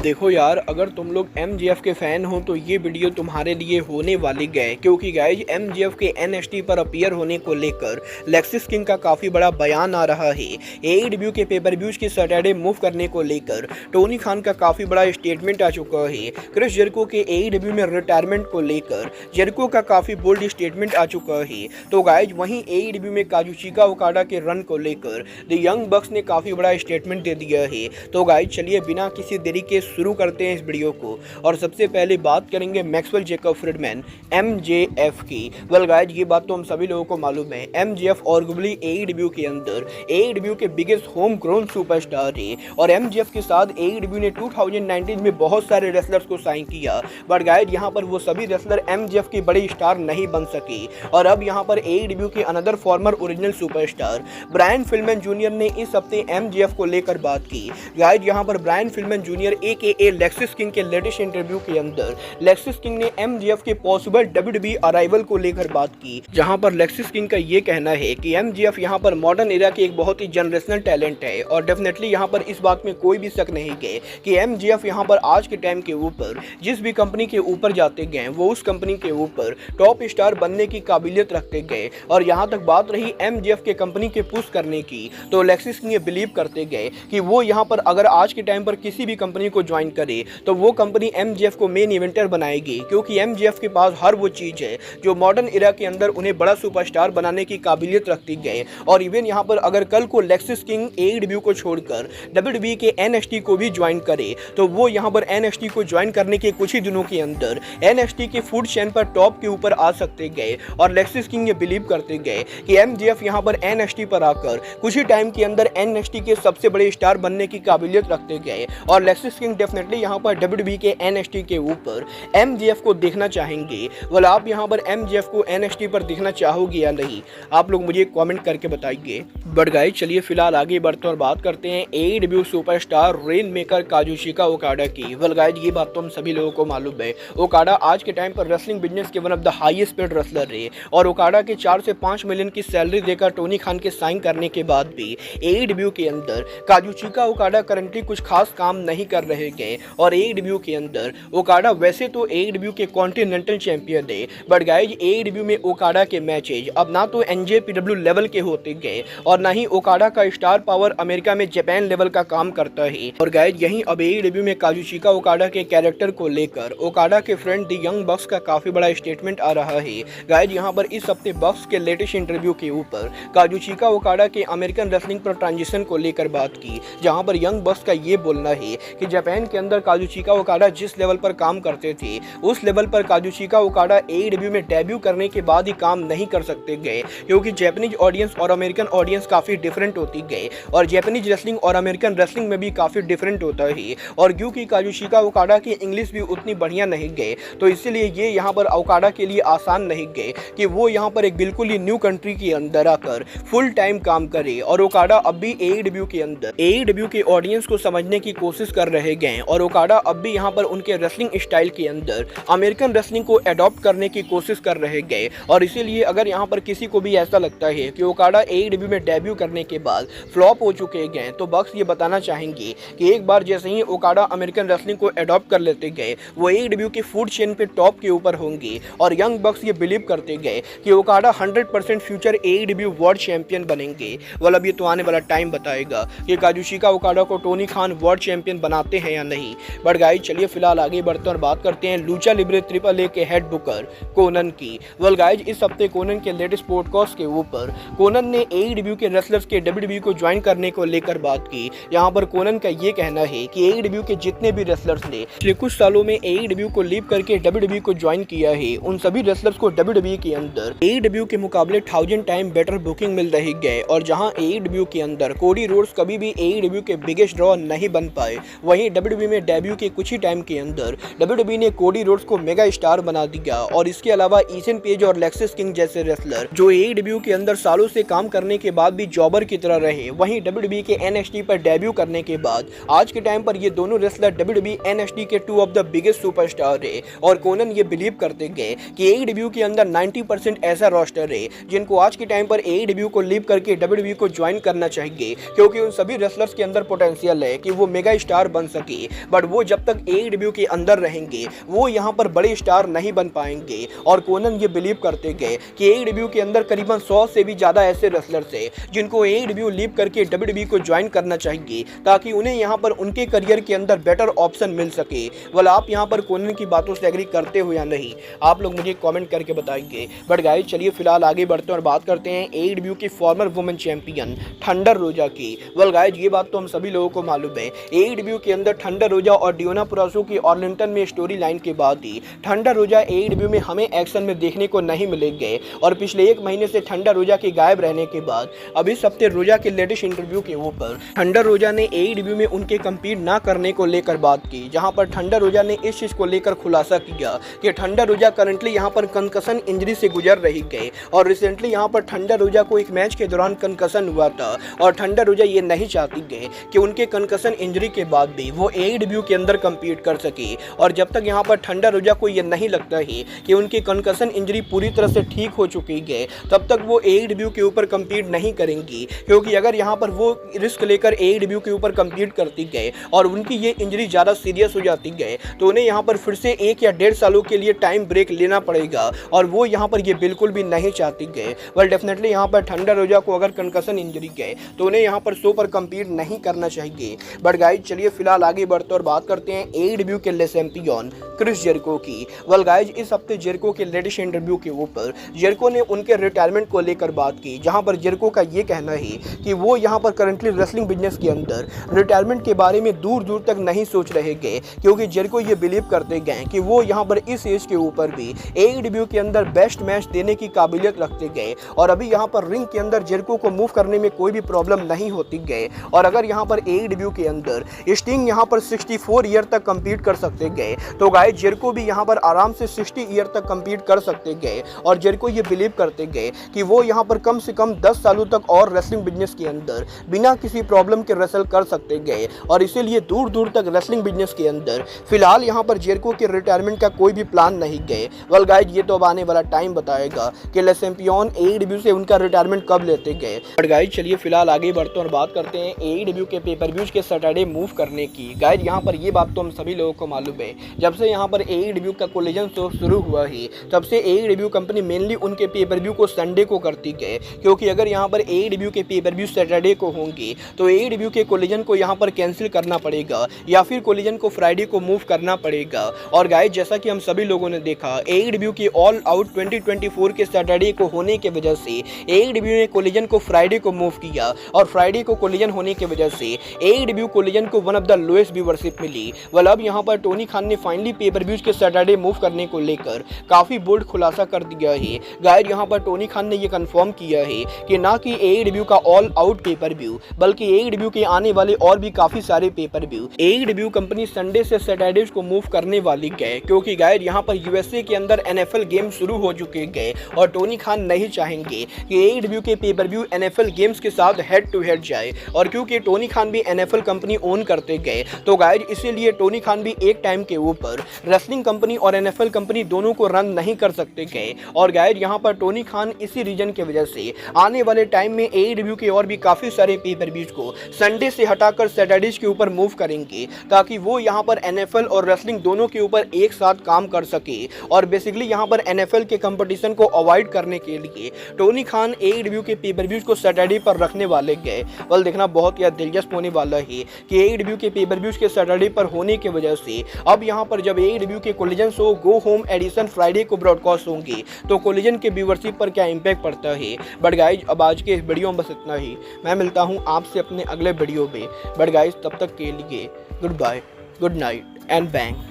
देखो यार, अगर तुम लोग एमजीएफ के फैन हो तो ये वीडियो तुम्हारे लिए होने वाली है, क्योंकि गाइज एमजीएफ के एनएक्सटी पर अपीयर होने को लेकर लेक्सिस किंग का काफ़ी बड़ा बयान आ रहा है। एईडब्ल्यू के पेपर व्यूज की सैटरडे मूव करने को लेकर टोनी खान का काफ़ी बड़ा स्टेटमेंट आ चुका है। क्रिस जेरिको के एईडब्ल्यू में रिटायरमेंट को लेकर जेरिको का काफ़ी बोल्ड स्टेटमेंट आ चुका है। तो गाइज वहीं एईडब्ल्यू में काजुचिका ओकाडा के रन को लेकर द यंग बक्स ने काफ़ी बड़ा स्टेटमेंट दे दिया है। तो गाइज चलिए बिना किसी देरी के शुरू करते हैं इस वीडियो को, और सबसे पहले बात करेंगे मैक्सवेल जेकब फ्रीडमैन एमजेएफ की। वेल गाइज ये बात तो हम सभी लोगों को मालूम है, एमजेएफ आर्गुएबली एईडब्ल्यू के अंदर एईडब्ल्यू के बिगेस्ट होम ग्रोन सुपरस्टार है, और एमजेएफ के साथ एईडब्ल्यू ने 2019 में बहुत सारे रेसलर्स को साइन किया। बट गाइज यहाँ पर वो सभी रेसलर एमजेएफ के बड़े स्टार नहीं बन सके, और अब यहाँ पर एईडब्ल्यू के another former original superstar Brian Pillman junior ने इस हफ्ते एमजेएफ को लेकर बात की। गाइज यहाँ पर Brian Pillman junior AKA Lexis King के लेटेस्ट इंटरव्यू के अंदर लेक्सिस किंग ने एमजेएफ के पॉसिबल डब्ल्यूडब्ल्यूई अराइवल को लेकर बात की, जहां पर लेक्सिस किंग का ये कहना है कि एमजेएफ यहां पर मॉडर्न एरा के एक बहुत ही जनरेशनल टैलेंट है, और डेफिनेटली यहां पर इस बात में कोई भी शक नहीं है कि एमजेएफ यहां पर आज के टाइम के ऊपर जिस भी कंपनी के ऊपर जाते गए वो उस कंपनी के ऊपर टॉप स्टार बनने की काबिलियत रखते गए। और यहां तक बात रही एमजेएफ के कंपनी के पुश करने की, तो लेक्सिस किंग ये बिलीव करते गए कि वो यहां पर अगर आज के टाइम पर किसी भी कंपनी को ज्वाइन करे तो वो कंपनी एमजेएफ को मेन इवेंटर बनाएगी, क्योंकि एमजेएफ के पास हर वो चीज़ है जो मॉडर्न एरा के अंदर उन्हें बड़ा सुपरस्टार बनाने की काबिलियत रखती गए। और इवन यहाँ पर अगर कल को लेक्सिस किंग एईडब्ल्यू को छोड़कर डब्ल्यूडब्ल्यूई के एनएक्सटी को भी ज्वाइन करे तो वो यहाँ पर एनएक्सटी को ज्वाइन करने के कुछ ही दिनों के अंदर एनएक्सटी के फूड चेन पर टॉप के ऊपर आ सकते गए। और लेक्सिस किंग ये बिलीव करते गए कि एमजेएफ यहाँ पर एनएक्सटी पर आकर कुछ ही टाइम के अंदर एनएक्सटी के सबसे बड़े स्टार बनने की काबिलियत रखते गए। और लेक्सिस किंग डेफिनेटली यहाँ पर डब्ल्यूडब्ल्यूई के एनएक्सटी के ऊपर एमजेएफ को देखना चाहेंगे। वाला आप यहाँ पर एमजेएफ को एनएक्सटी पर देखना चाहोगे या नहीं, आप लोग मुझे कमेंट करके बताइए। बट गाइस चलिए फिलहाल आगे बढ़ते और बात करते हैं AEW superstar Rainmaker Kazuchika Okada की। वेल गाइस ये बात तो हम सभी लोगों को मालूम है, ओकाडा आज के टाइम पर रेसलिंग बिजनेस के one of the highest paid wrestler है, और ओकाडा के 4 से 5 मिलियन की सैलरी देकर टोनी खान के साइन करने के बाद भी एईडब्ल्यू के अंदर काजुचिका ओकाडा करंटली कुछ खास काम नहीं कर रहे गए। और एईडब्ल्यू के अंदर ओकाडा वैसे तो एईडब्ल्यू के कॉन्टिनेंटल चैंपियन है, बट गाइज एईडब्ल्यू में ओकाडा के मैचेज अब ना तो एनजेपीडब्ल्यू लेवल के होते गए, और ना ही ओकाडा का स्टार पावर अमेरिका में जापान लेवल का काम करता है। और गाइज यहीं अब एईडब्ल्यू में काजुचिका ओकाडा के कैरेक्टर को लेकर ओकाडा के फ्रेंड द यंग बक्स का काफी बड़ा स्टेटमेंट आ रहा है। गाइज यहाँ पर इस हफ्ते बक्स के लेटेस्ट इंटरव्यू के ऊपर काजुचिका ओकाडा के अमेरिकन रेसलिंग पर ट्रांजिशन को लेकर बात की, जहाँ पर यंग बक्स का ये बोलना है कि जापान के अंदर काजुचिका ओकाडा जिस लेवल पर काम करते थे उस लेवल पर काजुचिका ओकाडा एईडब्ल्यू में डेब्यू करने के बाद ही काम नहीं कर सकते गए, क्योंकि जापानीज ऑडियंस और अमेरिकन ऑडियंस काफ़ी डिफरेंट होती गए, और जापानीज रेसलिंग और अमेरिकन रेसलिंग में भी काफ़ी डिफरेंट होता है। और क्योंकि काजुचिका ओकाडा की इंग्लिश भी उतनी बढ़िया नहीं गए, तो इसीलिए ये यहाँ पर ओकाडा के लिए आसान नहीं गए कि वो यहाँ पर एक बिल्कुल ही न्यू कंट्री के अंदर आकर फुल टाइम काम करे। और ओकाडा अब भी एईडब्ल्यू के अंदर एईडब्ल्यू के ऑडियंस को समझने की कोशिश कर रहे गए, और ओकाडा अब भी यहाँ पर उनके रेसलिंग स्टाइल के अंदर अमेरिकन रेसलिंग को अडॉप्ट करने की कोशिश कर रहे गए। और इसीलिए अगर यहाँ पर किसी को भी ऐसा लगता है कि ओकाडा एईडब्ल्यू में डेब्यू करने के बाद फ्लॉप हो चुके गए, तो बक्स ये बताना चाहेंगे कि एक बार जैसे ही ओकाडा अमेरिकन रेसलिंग को अडॉप्ट कर लेते गए वो एईडब्ल्यू के फूड चेन पे टॉप के ऊपर होंगे। और यंग बक्स ये बिलीव करते गए कि Okada 100% future AEW world champion बनेंगे। वाला अब ये तो आने वाला टाइम बताएगा कि काजुचिका ओकाडा को टोनी खान वर्ल्ड चैंपियन बनाते हैं या नहीं। बट गाइस चलिए फिलहाल आगे बढ़ते और बात करते हैं लूचा लिब्रे ट्रिपल ए के हेड बुकर कोनन की। वेल गाइस इस हफ्ते कोनन के लेटेस्ट पॉडकास्ट के ऊपर कोनन ने एईडब्ल्यू के रेसलर्स के डब्ल्यूडब्ल्यूई को ज्वाइन करने को लेकर बात की। यहाँ पर कोनन का ये कहना है कि एईडब्ल्यू के जितने भी रेसलर्स ने पिछले कुछ सालों में एईडब्ल्यू को लीव करके डब्ल्यूडब्ल्यूई को ज्वाइन किया है, उन सभी रेसलर्स को डब्ल्यूडब्ल्यूई के अंदर एईडब्ल्यू के मुकाबले 1000 टाइम बेटर बुकिंग मिल रही है। और जहां एईडब्ल्यू के अंदर कोडी रोड्स कभी भी एईडब्ल्यू के बिगेस्ट ड्रॉ नहीं बन पाए, वहीं डब्ल्यूडब्ल्यूई में डेब्यू के कुछ ही टाइम के अंदर डब्ल्यूडब्ल्यूई ने कोडी रोड्स को मेगा स्टार बना दिया। और इसके अलावा ईसन पेज और लेक्सिस किंग जैसे रेसलर जो एईडब्ल्यू के अंदर सालों से काम करने के बाद भी जॉबर की तरह रहे, वहीं डब्ल्यूडब्ल्यूई के एनएक्सटी पर डेब्यू करने के बाद आज के टाइम पर ये दोनों रेसलर डब्ल्यूडब्ल्यूई एनएक्सटी के 2 ऑफ द बिगेस्ट सुपरस्टार है। और कोनन ये बिलीव करते गए कि एईडब्ल्यू के अंदर 90% ऐसा रोस्टर है जिनको आज के टाइम पर एईडब्ल्यू को लीव करके डब्ल्यूडब्ल्यूई को ज्वाइन करना चाहिए, क्योंकि उन सभी रेसलर्स के अंदर पोटेंशियल है कि वो मेगा स्टार बन सके। के, बट वो जब तक AEW के अंदर रहेंगे वो यहाँ पर बड़े स्टार नहीं बन पाएंगे। और कोनन ये बिलीव करते गए कि AEW के अंदर करीबन 100 से भी ज़्यादा ऐसे रेसलर्स हैं जिनको AEW लीव करके WWE को ज्वाइन करना चाहिए ताकि उन्हें यहाँ पर उनके करियर के अंदर बेटर ऑप्शन मिल सके। वेल आप यहाँ पर कोनन की बातों से एग्री करते हो या नहीं, आप लोग मुझे कमेंट करके बताएंगे। बट गाइस चलिए फिलहाल आगे बढ़ते हैं और बात करते हैं AEW की फॉर्मर वुमेन चैंपियन थंडर रोजा की। वेल गाइस ये बात तो हम सभी लोगों को मालूम है, AEW के अंदर थंडर रोजा और डियोना पुरासो की आर्लिंगटन में स्टोरी लाइन के बाद ही थंडर रोजा AEW में हमें एक्शन में देखने को नहीं मिलेंगे। और पिछले एक महीने से थंडर रोजा के गायब रहने के बाद अब इस हफ्ते रोजा के लेटेस्ट इंटरव्यू के ऊपर थंडर रोजा ने AEW में उनके कम्पीट ना करने को लेकर बात की, जहां पर थंडर रोजा ने इस चीज को लेकर खुलासा किया कि थंडर रोजा करंटली यहां पर कंकशन इंजरी से गुजर रही है और रिसेंटली यहां पर थंडर रोजा को एक मैच के दौरान कंकशन हुआ था और थंडर रोजा ये नहीं चाहती है कि उनके कंकशन इंजरी के बाद भी वो AEW के अंदर कम्पीट कर सके। और जब तक यहां पर थंडर रोजा को ये नहीं लगता है कि उनकी कंकशन इंजरी पूरी तरह से ठीक हो चुकी है तब तक वो AEW के ऊपर कम्पीट नहीं करेंगी, क्योंकि अगर यहाँ पर वो रिस्क लेकर AEW के ऊपर कम्पीट करती गए और उनकी ये इंजरी ज़्यादा सीरियस हो जाती गए तो उन्हें यहाँ पर फिर से 1 या 1.5 सालों के लिए टाइम ब्रेक लेना पड़ेगा और वो यहाँ पर ये बिल्कुल भी नहीं चाहती गए। वेल डेफिनेटली यहाँ पर थंडर रोजा को अगर कंकशन इंजरी गए तो उन्हें यहाँ पर शो पर कम्पीट नहीं करना चाहिए। बट गाइज चलिए फिलहाल आगे बढ़ते और बात करते हैं AEW के ले चैंपियन क्रिस जेरिको की। वेल गाइज इस हफ्ते जेरिको के लेटेस्ट इंटरव्यू के ऊपर जेरिको ने उनके रिटायरमेंट को लेकर बात की, जहां पर जेरिको का ये कहना है कि वो यहां पर करंटली रेसलिंग बिजनेस के अंदर रिटायरमेंट के बारे में दूर दूर तक नहीं सोच रहे गए, क्योंकि जेरिको ये बिलीव करते गए कि वो यहां पर इस एज के ऊपर भी AEW के अंदर बेस्ट मैच देने की काबिलियत रखते गए और अभी यहां पर रिंग के अंदर जेरिको को मूव करने में कोई भी प्रॉब्लम नहीं होती गए। और अगर यहां पर AEW के अंदर स्टिंग यहां पर 64 ईयर तक कंपीट कर सकते गए तो गाइस जेरिको भी यहां पर आराम से 60 ईयर तक कंपीट कर सकते गए। और जेरिको ये बिलीव करते गए कि वो यहां पर कम से कम 10 सालों तक और रेसलिंग बिजनेस के अंदर बिना किसी प्रॉब्लम के रेसल कर सकते गए और इसीलिए दूर दूर तक रेसलिंग बिजनेस के अंदर फिलहाल यहां पर जेरिको के रिटायरमेंट का कोई भी प्लान नहीं गए। वेल गाइस ये तो अब आने वाला टाइम बताएगा कि ले चैंपियन AEW से उनका रिटायरमेंट कब लेते गए। बट गाइस चलिए फिलहाल आगे बढ़ते हैं और बात करते हैं AEW के पेपर व्यूज के सैटरडे मूव करने की। गाइस यहाँ पर ये बात तो हम सभी लोगों को मालूम है, जब से यहाँ पर AEW का कोलिजन शो शुरू हुआ है तब से AEW कंपनी मेनली उनके पेपर व्यू को संडे को करती है, क्योंकि अगर यहाँ पर AEW के पेपर व्यू सैटरडे को होंगे तो AEW के कोलिजन को यहाँ पर कैंसिल करना पड़ेगा या फिर कोलिजन को फ्राइडे को मूव करना पड़ेगा। और गाइस जैसा कि हम सभी लोगों ने देखा AEW की ऑल आउट 2024 के सैटरडे को होने की वजह से AEW ने कोलिजन को फ्राइडे को मूव किया और फ्राइडे को कोलिजन होने की वजह से AEW कोलिजन को one of the lowest viewership मिली। वेल अब यहाँ पर टोनी खान ने फाइनली पेपर व्यूज के सैटरडे मूव करने को लेकर काफी बोल्ड खुलासा कर दिया है। गाइस यहाँ पर टोनी खान ने ये कंफर्म किया है कि ना कि AEW का ऑल आउट पेपर व्यू बल्कि AEW के आने वाले और भी काफी सारे pay per view AEW company Sunday से सैटरडे को मूव करने वाली है, क्योंकि गाइस यहाँ पर USA के अंदर NFL गेम शुरू हो चुके गए और टोनी खान नहीं चाहेंगे कि AEW के पेपर व्यू NFL गेम्स के साथ हेड टू हेड जाए। और क्योंकि टोनी खान भी NFL कंपनी ओन करते गए तो गाइस इसीलिए टोनी खान भी एक टाइम के ऊपर रेसलिंग कंपनी और NFL कंपनी दोनों को रन नहीं कर सकते गए। और गाइस यहाँ पर टोनी खान इसी रीजन की वजह से आने वाले टाइम में AEW के और भी काफी सारे पेपर व्यूज को संडे से हटाकर सैटरडेज के ऊपर मूव करेंगे ताकि वो यहाँ पर NFL और रेसलिंग दोनों के ऊपर एक साथ काम कर सके। और बेसिकली यहाँ पर NFL के कंपटीशन को अवॉइड करने के लिए टोनी खान AEW के पेपर व्यूज को सैटरडे पर रखने वाले गए। वेल देखना बहुत ही दिलचस्प होने वाला है कि AEW के पेपर व्यूज के सैटरडे पर होने की वजह से अब यहाँ पर जब AEW के collision show go home edition Friday को ब्रॉडकास्ट होंगे तो कोलिजन के व्यूअरशिप पर क्या इम्पैक्ट पड़ता है। बट गाइज अब आज के इस वीडियो में बस इतना ही, मैं मिलता हूँ आपसे अपने अगले वीडियो में। बट गाइज तब तक के लिए good bye, good night and bang.